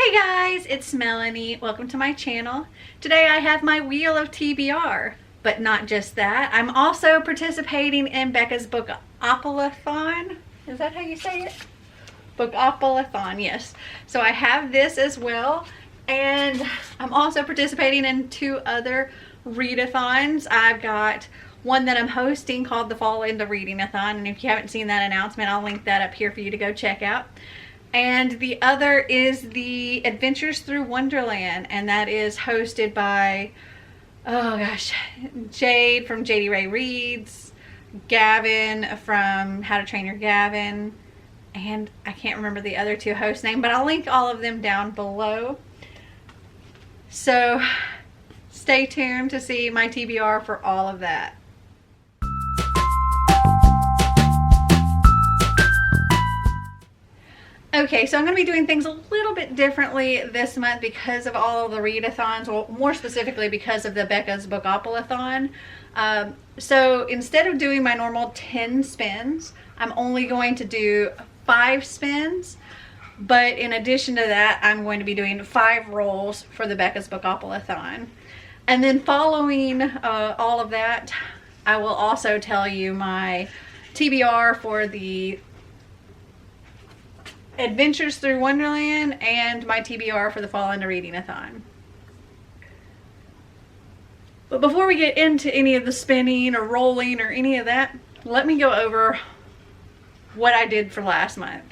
Hey guys, it's Melanie. Welcome to my channel. Today I have my Wheel of TBR, but not just that. I'm also participating in Becca's Bookoplathon. Is that how you say it? Bookoplathon, yes. So I have this as well, and I'm also participating in two other readathons. I've got one that I'm hosting called the Fall Into Reading Athon, and if you haven't seen that announcement, I'll link that up here for you to go check out. And the other is the Adventures Through Wonderland, and that is hosted by, oh gosh, Jade from JD Ray Reads, Gavin from How to Train Your Gavin, and I can't remember the other two host name, but I'll link all of them down below. So stay tuned to see my TBR for all of that. Okay, so I'm going to be doing things a little bit differently this month because of all of the readathons, well, more specifically because of the Becca's Bookoplathon. So instead of doing my normal 10 spins, I'm only going to do 5 spins. But in addition to that, I'm going to be doing 5 rolls for the Becca's Bookoplathon. And then following all of that, I will also tell you my TBR for the Adventures Through Wonderland and my TBR for the Fall Into Reading Athon. But before we get into any of the spinning or rolling or any of that, let me go over what I did for last month.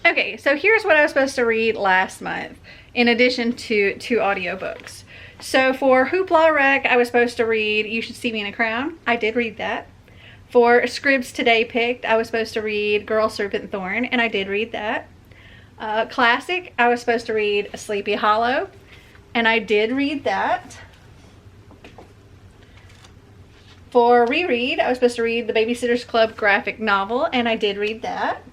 Okay, so here's what I was supposed to read last month in addition to 2 audiobooks. So for Hoopla Wreck, I was supposed to read You Should See Me in a Crown. I did read that. For Scribs Today Picked, I was supposed to read Girl, Serpent, Thorn, and I did read that. Classic, I was supposed to read Sleepy Hollow, and I did read that. For Reread, I was supposed to read the Babysitter's Club graphic novel, and I did read that.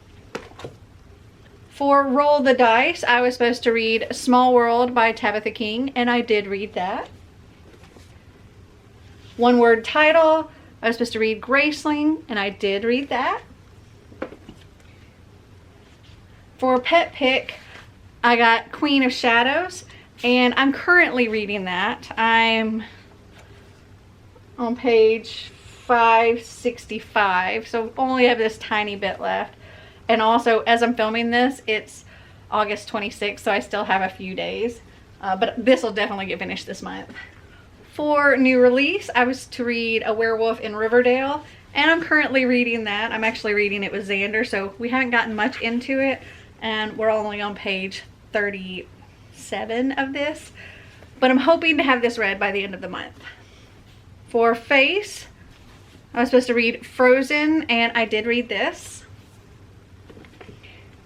For Roll the Dice, I was supposed to read Small World by Tabitha King, and I did read that. One word title, I was supposed to read Graceling, and I did read that. For Pet Pick, I got Queen of Shadows, and I'm currently reading that. I'm on page 565, so only have this tiny bit left. And also, as I'm filming this, it's August 26th, so I still have a few days. But this will definitely get finished this month. For new release, I was to read A Werewolf in Riverdale, and I'm currently reading that. I'm actually reading it with Xander, so we haven't gotten much into it, and we're only on page 37 of this. But I'm hoping to have this read by the end of the month. For Face, I was supposed to read Frozen, and I did read this.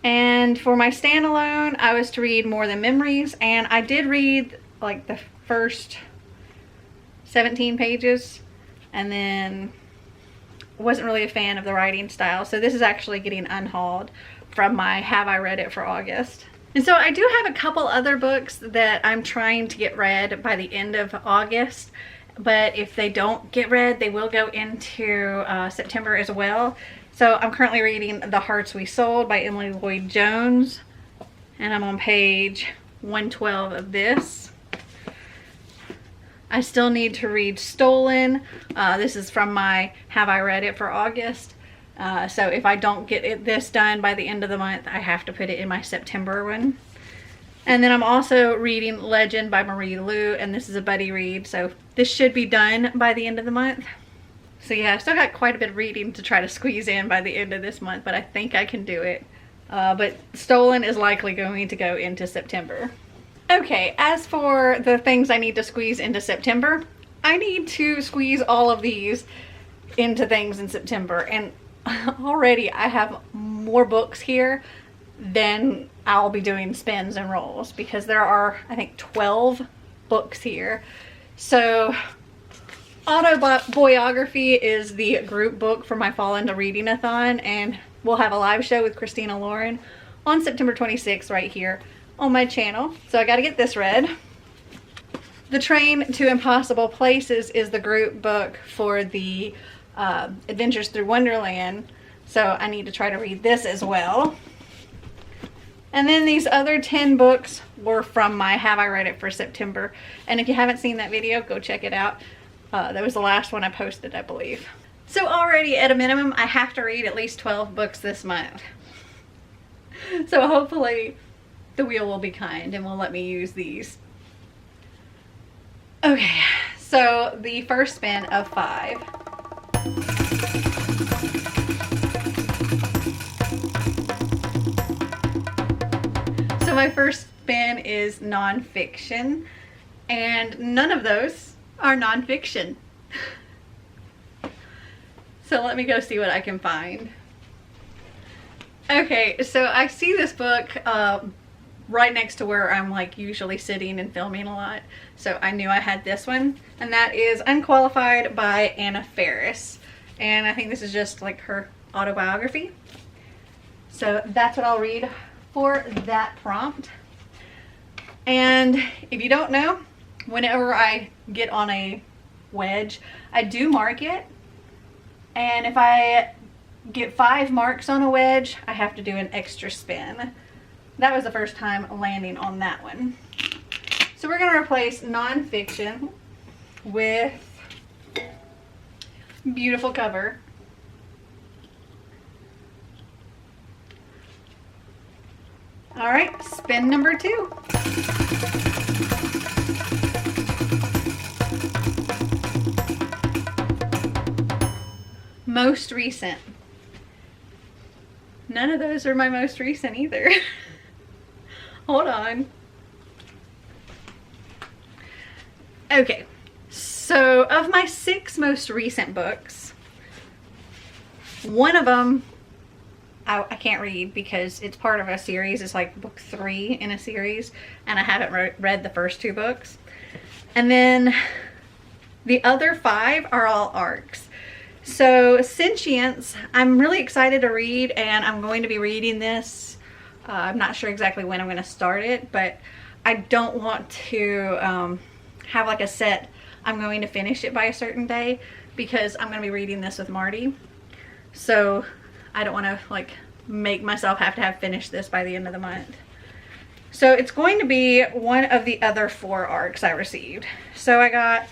And for my standalone, I was to read More Than Memories, and I did read like the first 17 pages, and then wasn't really a fan of the writing style, so this is actually getting unhauled from my Have I Read It for August. And so I do have a couple other books that I'm trying to get read by the end of August, but if they don't get read, they will go into September as well. So I'm currently reading The Hearts We Sold by Emily Lloyd-Jones, and I'm on page 112 of this. I still need to read Stolen. This is from my Have I Read It for August. So if I don't get this done by the end of the month, I have to put it in my September one. And then I'm also reading Legend by Marie Lu, and this is a buddy read, so this should be done by the end of the month. So yeah, I've still got quite a bit of reading to try to squeeze in by the end of this month, but I think I can do it. But Stolen is likely going to go into September. Okay, as for the things I need to squeeze into September, I need to squeeze all of these into things in September, and already I have more books here than I'll be doing spins and rolls, because there are, I think, 12 books here. So Autobiography is the group book for my Fall Into Reading Athon, and we'll have a live show with Christina Lauren on September 26th right here on my channel. So I got to get this read. The Train to Impossible Places is the group book for the Adventures Through Wonderland, so I need to try to read this as well. And then these other 10 books were from my Have I Read It for September. And if you haven't seen that video, go check it out. That was the last one I posted, I believe. So already at a minimum, I have to read at least 12 books this month. So hopefully the wheel will be kind and will let me use these. Okay, so the first spin of 5. So my first spin is nonfiction, and none of those are nonfiction. So let me go see what I can find. Okay, so I see this book right next to where I'm like usually sitting and filming a lot. So I knew I had this one, and that is Unqualified by Anna Faris. And I think this is just like her autobiography. So that's what I'll read for that prompt. And if you don't know, whenever I get on a wedge, I do mark it. And if I get 5 marks on a wedge, I have to do an extra spin. That was the first time landing on that one. So we're gonna replace nonfiction with beautiful cover. All right, spin number 2. Most recent. None of those are my most recent either. Hold on. Okay, so of my 6 most recent books, one of them I can't read because it's part of a series. It's like book 3 in a series, and I haven't read the first 2 books. And then the other 5 are all arcs. So Sentience, I'm really excited to read, and I'm going to be reading this. I'm not sure exactly when I'm going to start it, but I don't want to have like a set, I'm going to finish it by a certain day, because I'm going to be reading this with Marty. So I don't want to like make myself have to have finished this by the end of the month. So it's going to be one of the other 4 arcs I received. So I got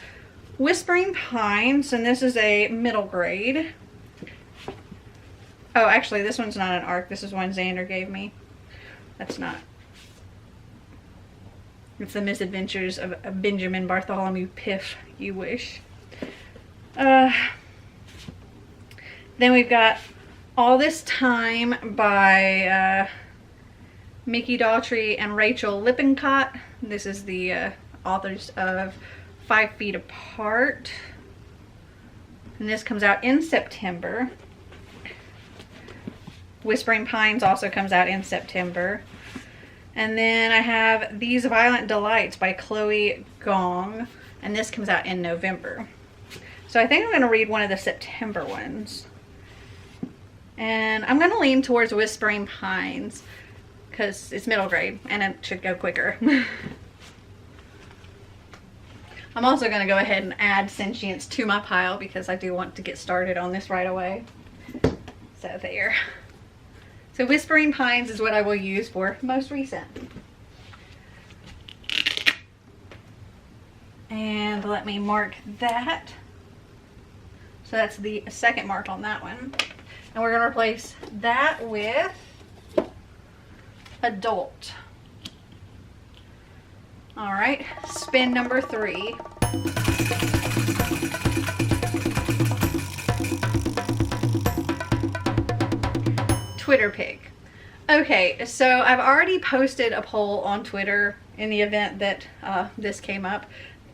Whispering Pines, and this is a middle grade. Oh, actually this one's not an arc. This is one Xander gave me. That's not. It's the Misadventures of Benjamin Bartholomew Piff, you wish. Then we've got All This Time by Mickey Daughtry and Rachel Lippincott. This is the authors of 5 Feet Apart. And this comes out in September. Whispering Pines also comes out in September. And then I have These Violent Delights by Chloe Gong. And this comes out in November. So I think I'm going to read one of the September ones. And I'm going to lean towards Whispering Pines because it's middle grade and it should go quicker. I'm also going to go ahead and add Sentience to my pile because I do want to get started on this right away. So there. So Whispering Pines is what I will use for most recent. And let me mark that. So that's the second mark on that one. And we're going to replace that with adult. All right, spin number 3. Twitter pic. Okay, so I've already posted a poll on Twitter in the event that this came up,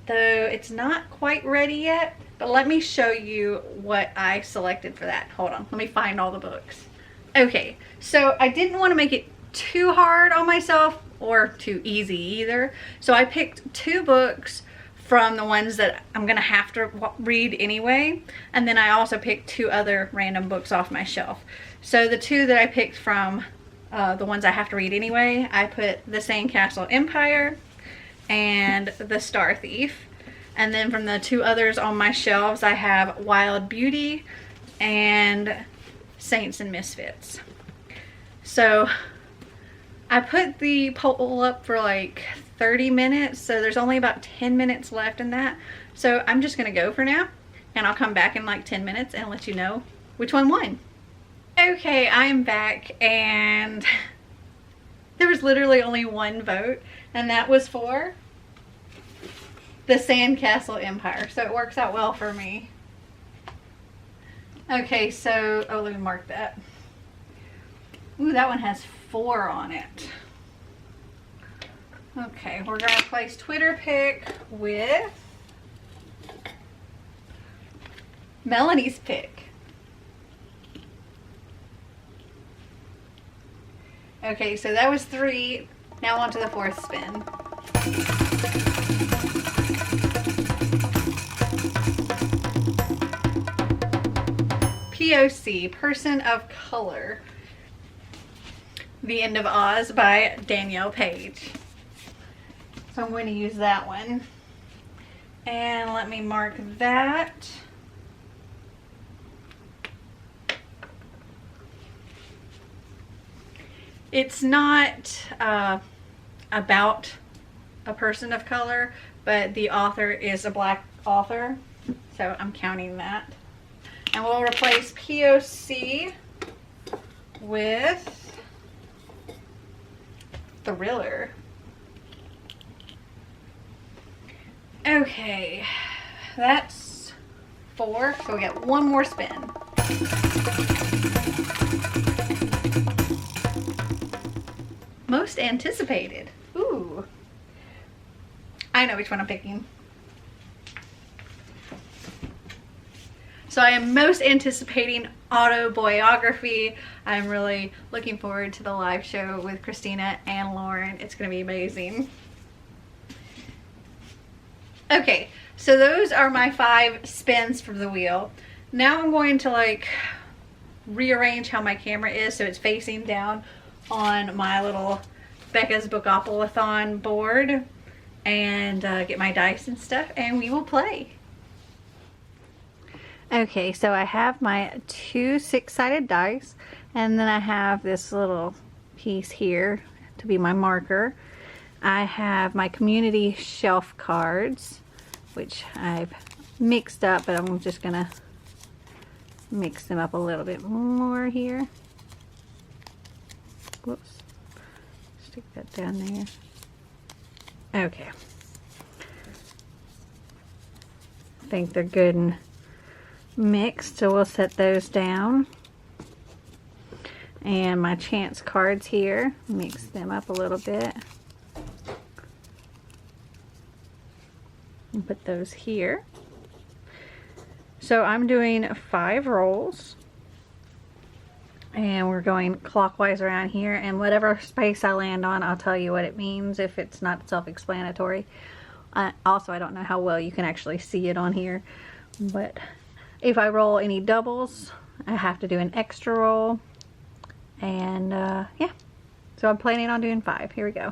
though it's not quite ready yet. But let me show you what I selected for that. Hold on, let me find all the books. Okay, so I didn't want to make it too hard on myself or too easy either. So I picked 2 books from the ones that I'm gonna have to read anyway. And then I also picked 2 other random books off my shelf. So the 2 that I picked from the ones I have to read anyway, I put The Sandcastle Empire and The Star Thief. And then from the 2 others on my shelves, I have Wild Beauty and Saints and Misfits. So I put the poll up for like 30 minutes, so there's only about 10 minutes left in that. So I'm just gonna go for now, and I'll come back in like 10 minutes and let you know which one won. Okay, I'm back, and there was literally only one vote, and that was for the Sandcastle Empire, so it works out well for me. Okay, so, oh, let me mark that. Ooh, that one has 4 on it. Okay, we're gonna replace Twitter pick with Melanie's pick. Okay, so that was 3. Now on to the 4th spin. POC, Person of Color. The End of Oz by Danielle Page. So I'm going to use that one. And let me mark that. It's not about a person of color, but the author is a black author, so I'm counting that. And we'll replace POC with Thriller. Okay, that's 4, so we got one more spin. Most anticipated. Ooh. I know which one I'm picking. So I am most anticipating autobiography. I'm really looking forward to the live show with Christina and Lauren. It's going to be amazing. Okay, so those are my 5 spins for the wheel. Now I'm going to like rearrange how my camera is so it's facing down on my little Becca's Bookoplathon board and get my dice and stuff, and we will play. Okay, so I have my 2 6-sided dice, and then I have this little piece here to be my marker. I have my community shelf cards, which I've mixed up, but I'm just gonna mix them up a little bit more here. Whoops. Stick that down there. Okay. I think they're good and mixed, so we'll set those down. And my chance cards here, mix them up a little bit. And put those here. So I'm doing 5 rolls. And we're going clockwise around here, and whatever space I land on, I'll tell you what it means if it's not self-explanatory. Also, I don't know how well you can actually see it on here, but if I roll any doubles, I have to do an extra roll. And yeah, so I'm planning on doing 5. Here we go.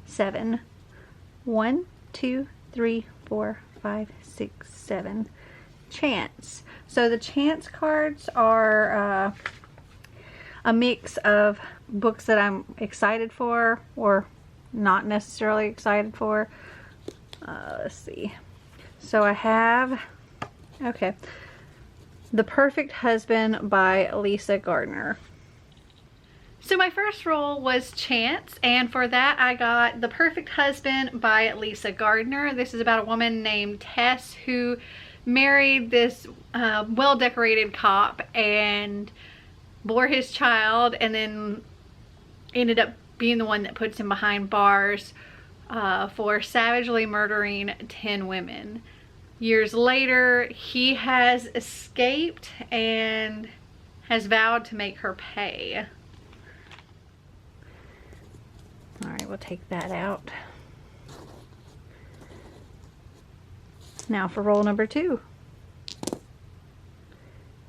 7. 1, 2, 3, 4, 5, 6, 7. Chance. So the chance cards are a mix of books that I'm excited for or not necessarily excited for. Let's see. So I have, okay, The Perfect Husband by Lisa Gardner. So my first roll was chance, and for that I got The Perfect Husband by Lisa Gardner. This is about a woman named Tess who married this well-decorated cop and bore his child, and then ended up being the one that puts him behind bars for savagely murdering 10 women. Years later, he has escaped and has vowed to make her pay. All right, we'll take that out. Now for roll number 2.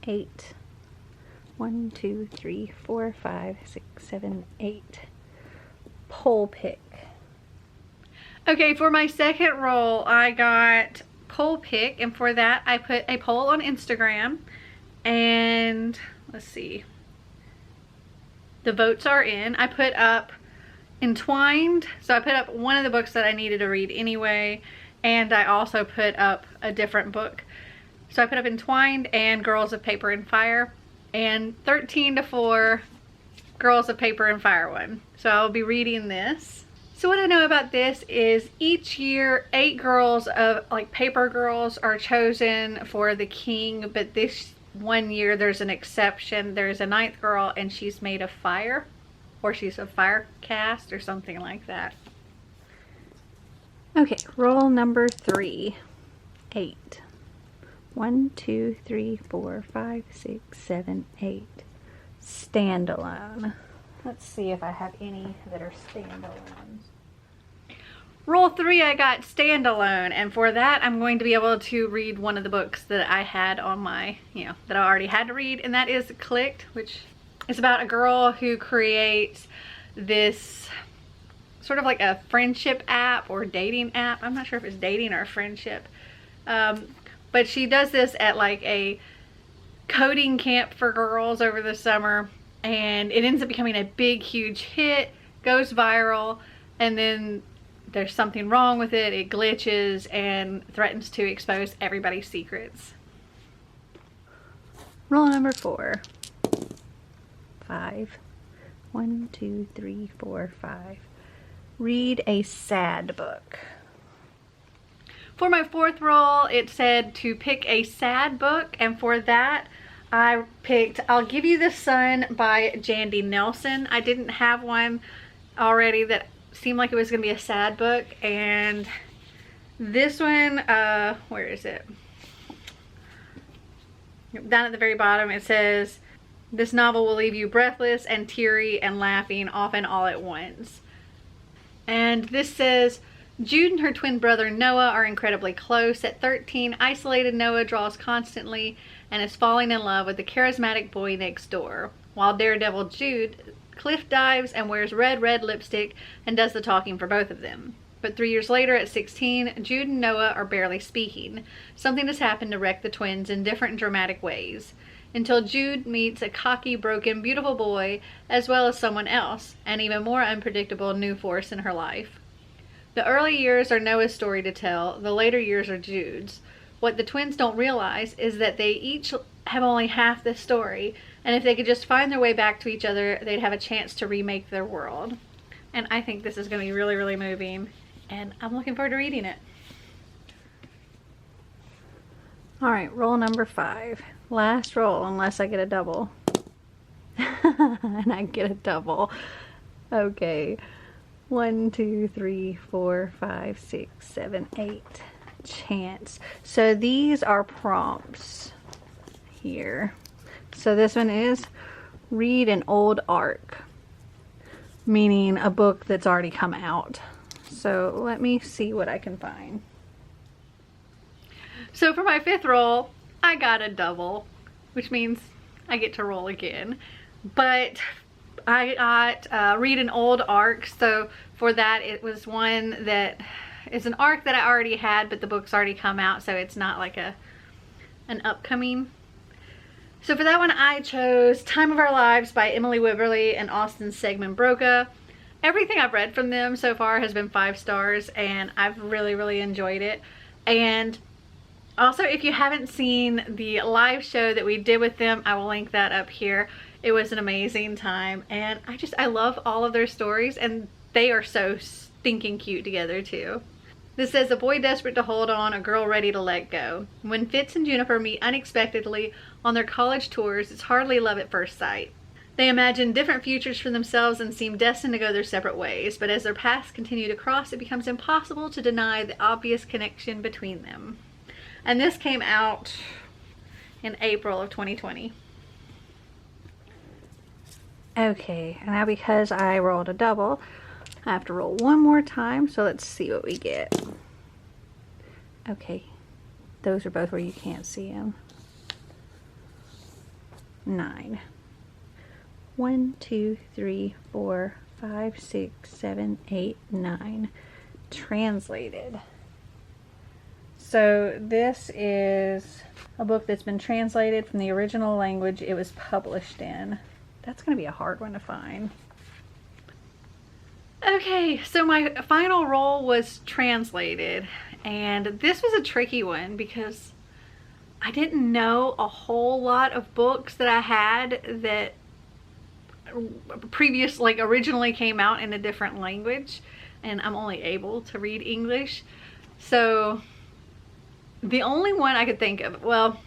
8. 1, 2, 3, 4, 5, 6, 7, 8. Poll pick. Okay, for my second roll, I got poll pick, and for that I put a poll on Instagram, and let's see. the votes are in. I put up Entwined, so I put up one of the books that I needed to read anyway, and I also put up a different book. So I put up Entwined and Girls of Paper and Fire, and 13-4 Girls of Paper and Fire won. So I'll be reading this. So what I know about this is each year 8 girls of like paper girls are chosen for the king, but this one year there's an exception. There's a 9th girl and she's made of fire, or she's a fire cast or something like that. Okay, roll number 3. 8. 1, 2, 3, 4, 5, 6, 7, 8. Standalone. Let's see if I have any that are standalones. Roll 3, I got standalone, and for that I'm going to be able to read one of the books that I had on my, that I already had to read, and that is Clint, which is about a girl who creates this sort of like a friendship app or dating app. I'm not sure if it's dating or friendship. But she does this at like a coding camp for girls over the summer, and it ends up becoming a big, huge hit, goes viral, and then there's something wrong with it. It glitches and threatens to expose everybody's secrets. Roll number 4. 5. 1, 2, 3, 4, 5. Read a sad book. For my 4th roll, it said to pick a sad book, and for that I picked I'll Give You the Sun by Jandy Nelson. I didn't have one already that seemed like it was going to be a sad book, and this one, where is it? Down at the very bottom it says, this novel will leave you breathless and teary and laughing often all at once. And this says, Jude and her twin brother Noah are incredibly close. At 13, isolated Noah draws constantly and is falling in love with the charismatic boy next door, while daredevil Jude cliff dives and wears red lipstick and does the talking for both of them. But 3 years later, at 16, Jude and Noah are barely speaking. Something has happened to wreck the twins in different and dramatic ways, until Jude meets a cocky, broken, beautiful boy, as well as someone else, an even more unpredictable new force in her life. The early years are Noah's story to tell, the later years are Jude's. What the twins don't realize is that they each have only half the story, and if they could just find their way back to each other, they'd have a chance to remake their world. And I think this is going to be really, really moving, and I'm looking forward to reading it. Alright, roll number 5. Last roll, unless I get a double. And I get a double. Okay. 1, 2, 3, 4, 5, 6, 7, 8. Chance. So these are prompts here. So this one is read an old arc, meaning a book that's already come out. So let me see what I can find. So for my 5th roll, I got a double, which means I get to roll again. But I got read an old arc, so for that it was one that is an arc that I already had, but the book's already come out, so it's not like an upcoming. So for that one I chose Time of Our Lives by Emily Wibberley and Austin Segman-Broca. Everything I've read from them so far has been 5 stars, and I've really, really enjoyed it. And also, if you haven't seen the live show that we did with them, I will link that up here. It was an amazing time, and I love all of their stories, and they are so stinking cute together too. This says, a boy desperate to hold on, a girl ready to let go. When Fitz and Juniper meet unexpectedly on their college tours, it's hardly love at first sight. They imagine different futures for themselves and seem destined to go their separate ways, but as their paths continue to cross, it becomes impossible to deny the obvious connection between them. And this came out in April of 2020. Okay, and now because I rolled a double, I have to roll one more time, so let's see what we get. Okay, those are both where you can't see them. 9. 1, 2, 3, 4, 5, 6, 7, 8, 9. Translated. So this is a book that's been translated from the original language it was published in. That's gonna be a hard one to find. Okay, so my final roll was translated, and this was a tricky one because I didn't know a whole lot of books that I had that originally came out in a different language, and I'm only able to read English. So the only one I could think of, well,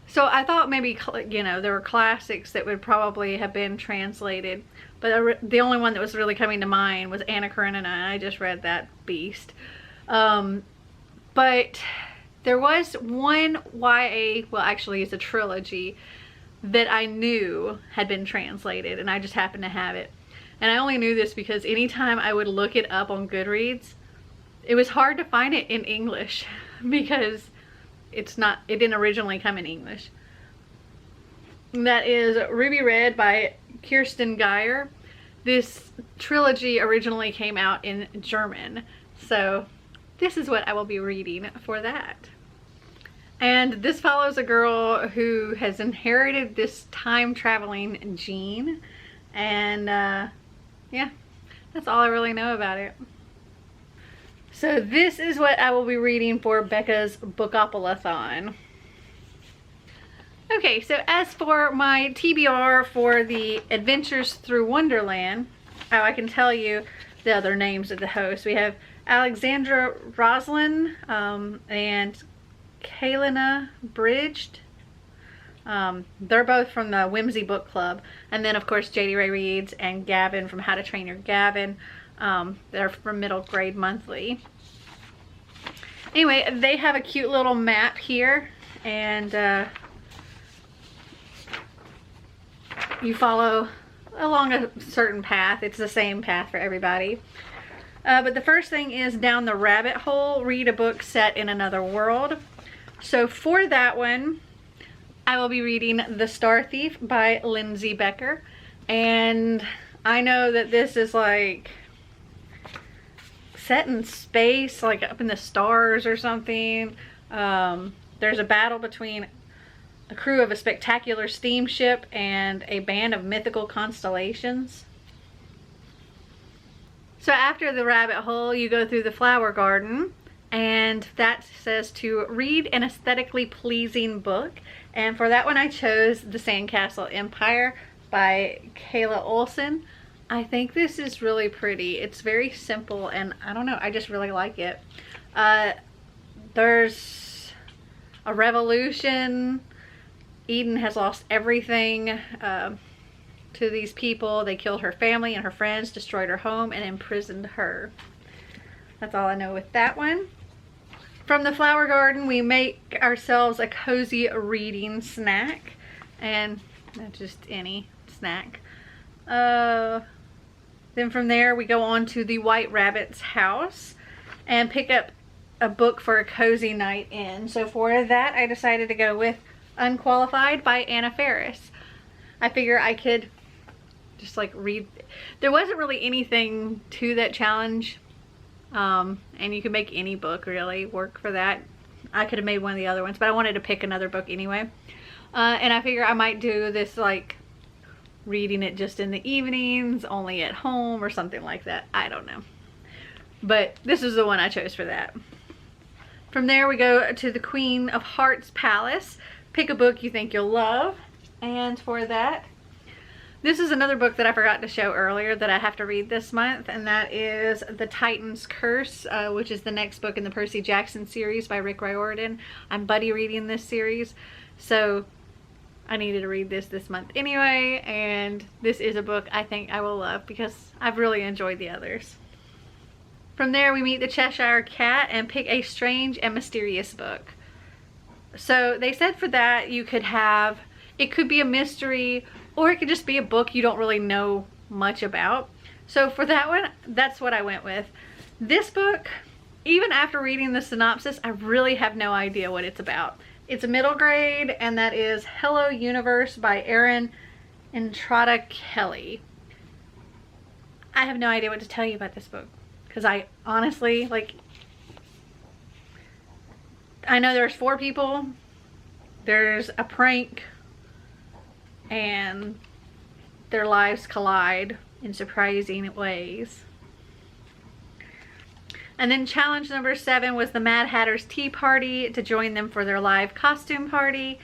so I thought maybe, you know, there were classics that would probably have been translated, but the only one that was really coming to mind was Anna Karenina, and I just read that beast. But there was one YA, well actually it's a trilogy, that I knew had been translated, and I just happened to have it. And I only knew this because anytime I would look it up on Goodreads, it was hard to find it in English because it didn't originally come in English. And that is Ruby Red by Kirsten Geyer. This trilogy originally came out in German, so this is what I will be reading for that. And this follows a girl who has inherited this time-traveling gene, and yeah, that's all I really know about it. So this is what I will be reading for Becca's Bookoplathon. Okay, so as for my TBR for the Adventures Through Wonderland, oh, I can tell you the other names of the hosts. We have Alexandra Roslin and Kalina Bridged. They're both from the Whimsy Book Club. And then, of course, JD Ray Reads and Gavin from How to Train Your Gavin. They're from Middle Grade Monthly. Anyway, they have a cute little map here, and you follow along a certain path. It's the same path for everybody. But the first thing is Down the Rabbit Hole, read a book set in another world. So for that one, I will be reading The Star Thief by Lindsay Becker. And I know that this is like set in space, like up in the stars or something. There's a battle between a crew of a spectacular steamship and a band of mythical constellations. So after the rabbit hole, you go through the flower garden, and that says to read an aesthetically pleasing book. And for that one, I chose The Sandcastle Empire by Kayla Olson. I think this is really pretty. It's very simple, and I don't know, I just really like it. There's a revolution. Eden has lost everything to these people. They killed her family and her friends, destroyed her home, and imprisoned her. That's all I know with that one. From the flower garden, we make ourselves a cozy reading snack, and not just any snack. Then from there, we go on to the White Rabbit's house and pick up a book for a cozy night in. So for that, I decided to go with Unqualified by Anna Faris. I figure I could just like read. There wasn't really anything to that challenge, and you could make any book really work for that. I could have made one of the other ones, but I wanted to pick another book anyway. And I figure I might do this like reading it just in the evenings, only at home or something like that. I don't know. But this is the one I chose for that. From there we go to the Queen of Hearts Palace. Pick a book you think you'll love. And for that, this is another book that I forgot to show earlier that I have to read this month, and that is The Titan's Curse, which is the next book in the Percy Jackson series by Rick Riordan. I'm buddy reading this series, so I needed to read this month anyway, and this is a book I think I will love because I've really enjoyed the others. From there we meet the Cheshire Cat and pick a strange and mysterious book. So they said for that you could have, it could be a mystery or it could just be a book you don't really know much about. So for that one, that's what I went with. This book, even after reading the synopsis, I really have no idea what it's about. It's a middle grade, and that is Hello Universe by Erin Entrada Kelly. I have no idea what to tell you about this book because I honestly, like, I know there's 4 people, there's a prank, and their lives collide in surprising ways. And then challenge number 7 was the Mad Hatter's Tea Party, to join them for their live costume party.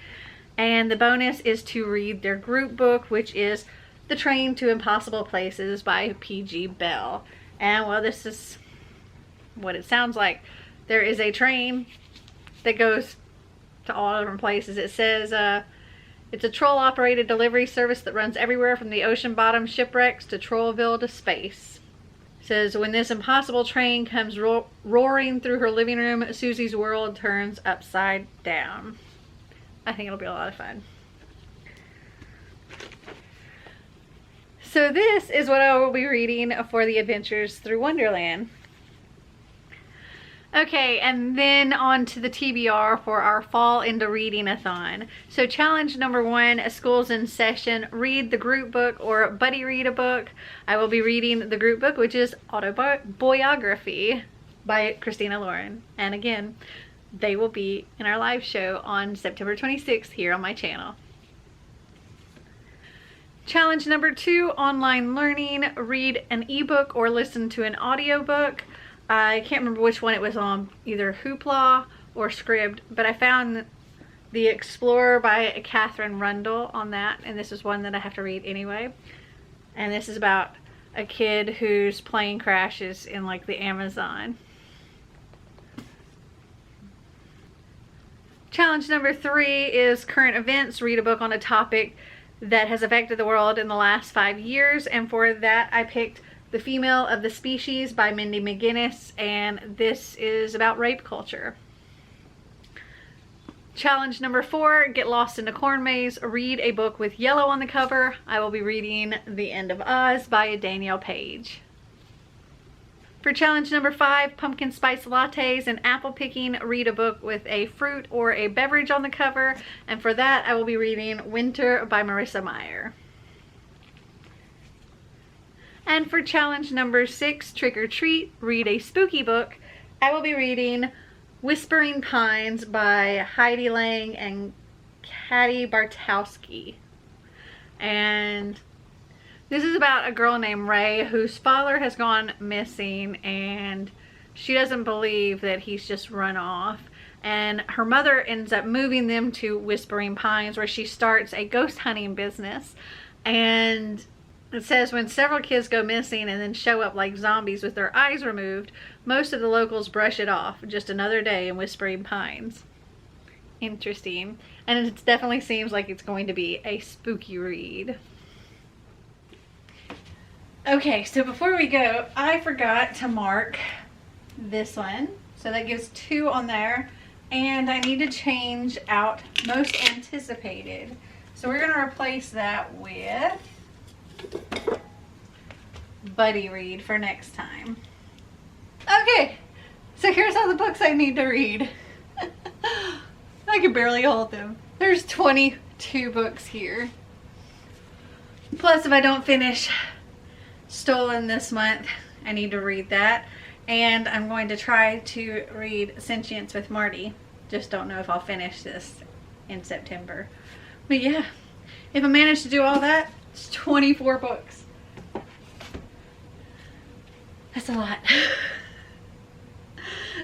And the bonus is to read their group book, which is The Train to Impossible Places by P.G. Bell. And well, this is what it sounds like. There is a train that goes to all different places. It says it's a troll-operated delivery service that runs everywhere from the ocean bottom shipwrecks to Trollville to space. It says, when this impossible train comes roaring through her living room, Susie's world turns upside down. I think it'll be a lot of fun. So this is what I will be reading for the Adventures Through Wonderland. Okay, and then on to the TBR for our Fall Into Reading Athon. So challenge number 1, school's in session, read the group book or buddy read a book. I will be reading the group book, which is Autobiography by Christina Lauren. And again, they will be in our live show on September 26th here on my channel. Challenge number 2, online learning, read an ebook or listen to an audiobook. I can't remember which one it was on, either Hoopla or Scribd, but I found The Explorer by Catherine Rundle on that, and this is one that I have to read anyway. And this is about a kid whose plane crashes in like the Amazon. Challenge number 3 is current events, read a book on a topic that has affected the world in the last 5 years, and for that I picked The Female of the Species by Mindy McGinnis, and this is about rape culture. Challenge number 4, get lost in a corn maze, read a book with yellow on the cover. I will be reading The End of Oz by Danielle Page. For challenge number 5, pumpkin spice lattes and apple picking, read a book with a fruit or a beverage on the cover, and for that I will be reading Winter by Marissa Meyer. And for challenge number 6, trick or treat, read a spooky book. I will be reading Whispering Pines by Heidi Lang and Codie Bartowski. And this is about a girl named Ray whose father has gone missing, and she doesn't believe that he's just run off. And her mother ends up moving them to Whispering Pines, where she starts a ghost hunting business. And it says when several kids go missing and then show up like zombies with their eyes removed, most of the locals brush it off. Just another day in Whispering Pines. Interesting. And it definitely seems like it's going to be a spooky read. Okay, so before we go, I forgot to mark this one. So that gives 2 on there. And I need to change out most anticipated. So we're going to replace that with buddy read for next time. Okay, so here's all the books I need to read. I can barely hold them. There's 22 books here. Plus, if I don't finish Stolen this month, I need to read that. And I'm going to try to read Sentience with Marty. Just don't know if I'll finish this in September. But yeah, if I manage to do all that, it's 24 books. That's a lot.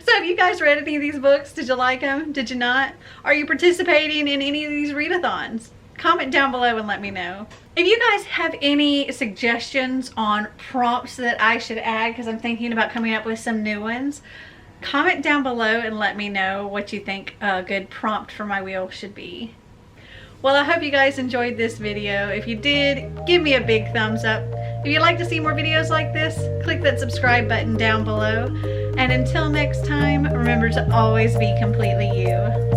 So have you guys read any of these books? Did you like them? Did you not? Are you participating in any of these readathons? Comment down below and let me know. If you guys have any suggestions on prompts that I should add, because I'm thinking about coming up with some new ones, comment down below and let me know what you think a good prompt for my wheel should be. Well, I hope you guys enjoyed this video. If you did, give me a big thumbs up. If you'd like to see more videos like this, click that subscribe button down below. And until next time, remember to always be completely you.